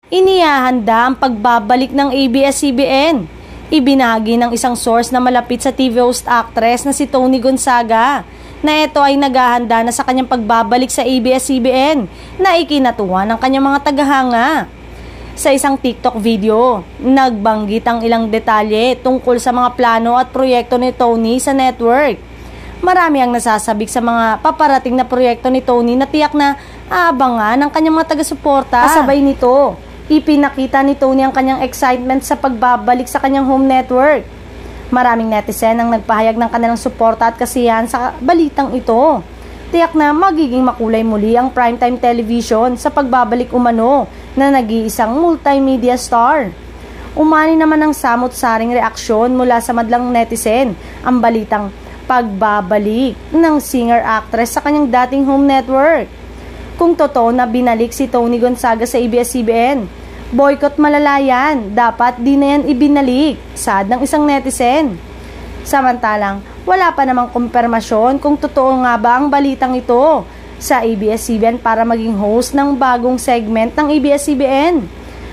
Inihahanda ang pagbabalik ng ABS-CBN. Ibinahagi ng isang source na malapit sa TV host actress na si Tony Gonzaga na ito ay naghahanda na sa kanyang pagbabalik sa ABS-CBN na ikinatuwa ng kanyang mga tagahanga. Sa isang TikTok video, nagbanggit ang ilang detalye tungkol sa mga plano at proyekto ni Tony sa network. Marami ang nasasabik sa mga paparating na proyekto ni Tony na tiyak na aabangan ng kanyang mga taga-suporta. Kasabay nito, ipinakita ni Tony ang kanyang excitement sa pagbabalik sa kanyang home network. Maraming netizen ang nagpahayag ng kanilang suporta at kasiyahan sa balitang ito. Tiyak na magiging makulay muli ang primetime television sa pagbabalik umano na nag-iisang multimedia star. Umani naman ang samot-saring reaksyon mula sa madlang netizen ang balitang pagbabalik ng singer-actress sa kanyang dating home network. Kung totoo na binalik si Tony Gonzaga sa ABS-CBN, boycott malalayan, dapat di na yan ibinalik, saad ng isang netizen. Samantalang, wala pa namang kumpirmasyon kung totoo nga ba ang balitang ito sa ABS-CBN para maging host ng bagong segment ng ABS-CBN.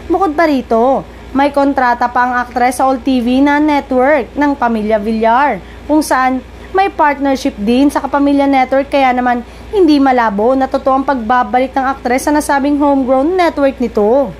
Bukod pa rito, may kontrata pa ang aktres sa All TV na network ng Pamilya Villar, kung saan may partnership din sa Kapamilya Network, kaya naman hindi malabo na totoo ang pagbabalik ng aktres sa nasabing homegrown network nito.